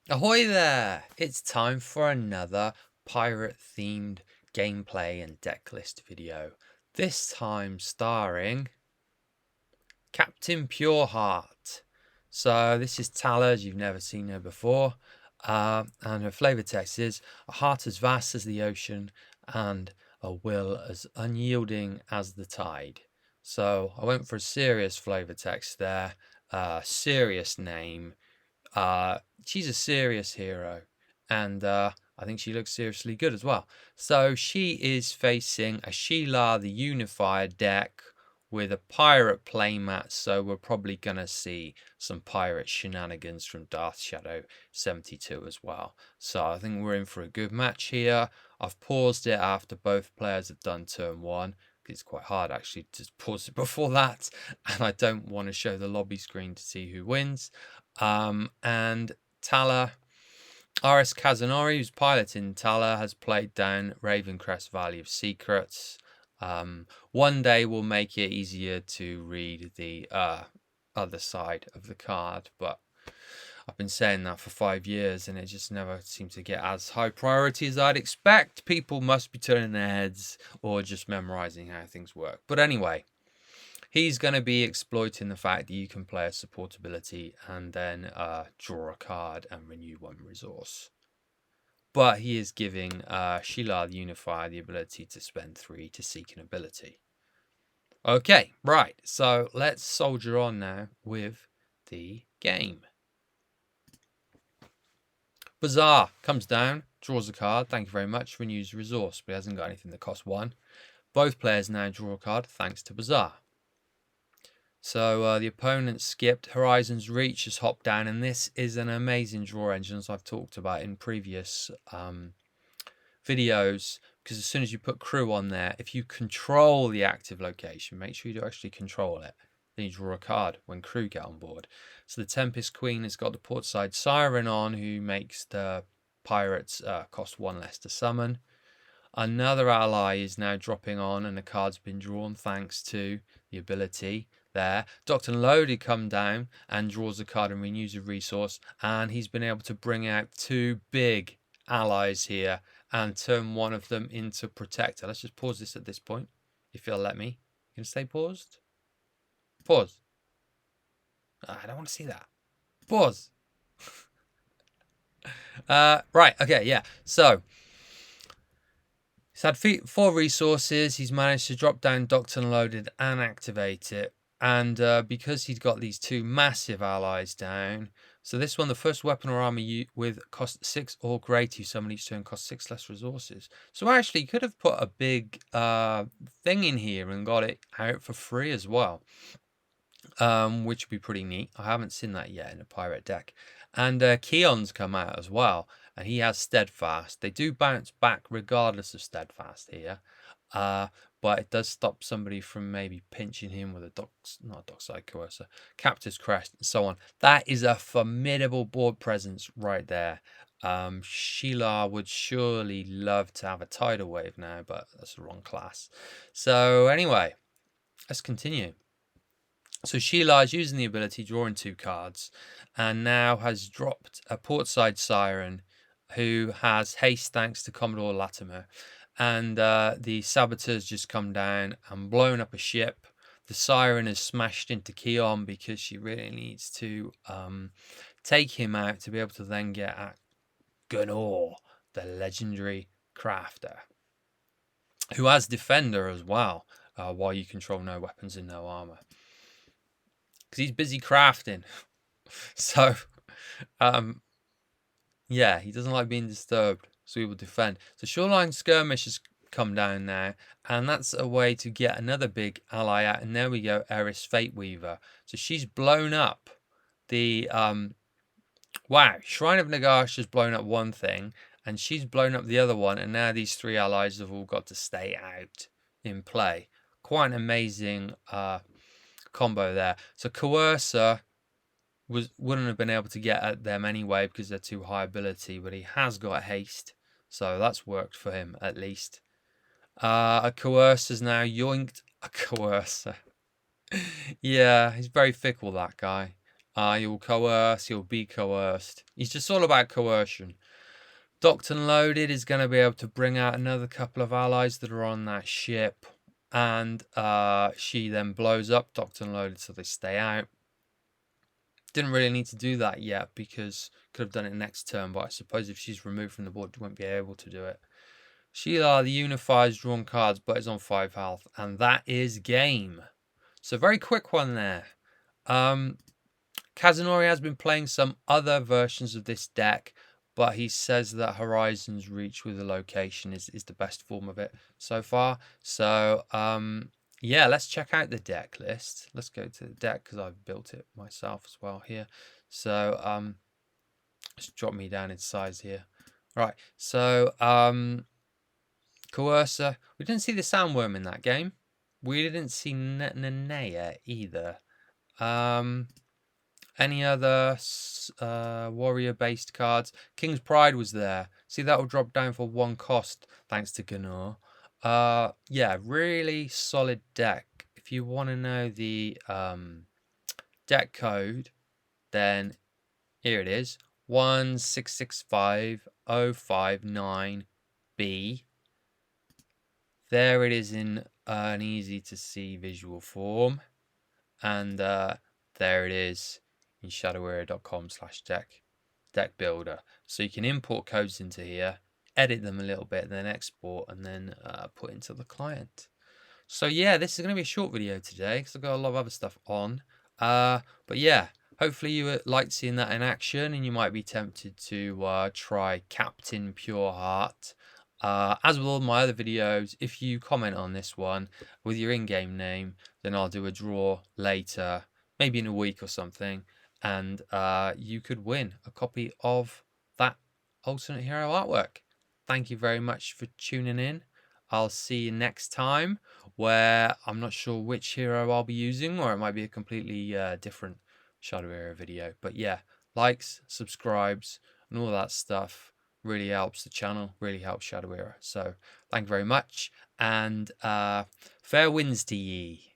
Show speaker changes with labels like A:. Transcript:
A: Ahoy there! It's time for another pirate-themed gameplay and decklist video. This time starring Captain Pureheart. So this is Tala, you've never seen her before. And her flavor text is a heart as vast as the ocean and a will as unyielding as the tide. So I went for a serious flavor text there, serious name. She's a serious hero, and I think she looks seriously good as well. So she is facing a Sheila the Unified deck with a pirate playmat, so we're probably going to see some pirate shenanigans from Darth Shadow 72 as well. So I think we're in for a good match here. I've paused it after both players have done turn one. It's quite hard actually to pause it before that, and I don't want to show the lobby screen to see who wins. And Tala, RS Kazunori, who's piloting Tala, has played down Ravenscrest Valley of Secrets. One day will make it easier to read the other side of the card, but I've been saying that for 5 years and it just never seems to get as high priority as I'd expect. People must be turning their heads or just memorizing how things work. But anyway, he's going to be exploiting the fact that you can play a support ability and then draw a card and renew one resource. But he is giving Sheila the Unifier the ability to spend 3 to seek an ability. Okay, right. So let's soldier on now with the game. Bazaar comes down, draws a card. Thank you very much. Renews resource, but he hasn't got anything that costs 1. Both players now draw a card thanks to Bazaar. So the opponent skipped. Horizon's Reach has hopped down, and this is an amazing draw engine, as I've talked about in previous videos, because as soon as you put crew on there, if you control the active location, make sure you do actually control it, then you draw a card when crew get on board. So the Tempest Queen has got the Portside Siren on, who makes the pirates cost 1 less to summon. Another ally is now dropping on, and the card's been drawn thanks to the ability there. Dr. Loaded come down and draws a card and renews a resource, and he's been able to bring out 2 big allies here and turn one of them into Protector. Let's just pause this at this point, if you'll let me. You can stay paused? Pause. I don't want to see that. Pause. Right, okay, yeah. So he's had 4 resources. He's managed to drop down Doctor Loaded and activate it. And because he's got these 2 massive allies down, so this one, the first weapon or armor with cost 6 or greater, you summon each turn, cost 6 less resources. So actually, you could have put a big thing in here and got it out for free as well, which would be pretty neat. I haven't seen that yet in a pirate deck. And Kion's come out as well, and he has Steadfast. They do bounce back regardless of Steadfast here. But it does stop somebody from maybe pinching him with a Dockside Coercer, Captain's Crest, and so on. That is a formidable board presence right there. Sheila would surely love to have a tidal wave now, but that's the wrong class. So anyway, let's continue. So Sheila is using the ability, drawing 2 cards, and now has dropped a Portside Siren, who has haste thanks to Commodore Latimer. And the saboteurs just come down and blown up a ship. The Siren has smashed into Kion because she really needs to take him out to be able to then get at Gnor, the legendary crafter, who has Defender as well, while you control no weapons and no armor, because he's busy crafting. So yeah, he doesn't like being disturbed, so he will defend. So Shoreline Skirmish has come down now, and that's a way to get another big ally out. And there we go, Eriss Fateweaver. So she's blown up the wow, Shrine of Negatia has blown up one thing, and she's blown up the other one, and now these 3 allies have all got to stay out in play. Quite an amazing combo there. So Coercer wouldn't have been able to get at them anyway because they're too high ability, but he has got haste, so that's worked for him at least. A Coercer's now yoinked a Coercer. Yeah, he's very fickle, that guy. You'll coerce, you'll be coerced. He's just all about coercion. Docked and Loaded is going to be able to bring out another couple of allies that are on that ship. And she then blows up Docked and Loaded so they stay out. Didn't really need to do that yet because could have done it next turn. But I suppose if she's removed from the board, you won't be able to do it. Sheila, the Unifies drawn cards, but is on 5 health. And that is game. So very quick one there. Kazunori has been playing some other versions of this deck, but he says that Horizon's Reach with a location is the best form of it so far. So, yeah, let's check out the deck list. Let's go to the deck because I've built it myself as well here. So, just drop me down in size here. Right, so, Coercer. We didn't see the Sandworm in that game. We didn't see Nanaya either. Any other warrior-based cards? King's Pride was there. See, that will drop down for 1 cost, thanks to Gnor. Yeah, really solid deck. If you want to know the deck code, then here it is. 1665059B. There it is in an easy-to-see visual form. And there it is in shadowera.com/deck builder. So you can import codes into here, edit them a little bit, then export, and then put into the client. So yeah, this is going to be a short video today because I've got a lot of other stuff on. But yeah, hopefully you liked seeing that in action, and you might be tempted to try Captain Pureheart. As with all my other videos, if you comment on this one with your in-game name, then I'll do a draw later, maybe in a week or something, and you could win a copy of that alternate hero artwork. Thank you very much for tuning in. I'll see you next time, where I'm not sure which hero I'll be using, or it might be a completely different Shadow Era video. But yeah, likes, subscribes, and all that stuff really helps the channel, really helps Shadow Era. So thank you very much, and fair winds to ye.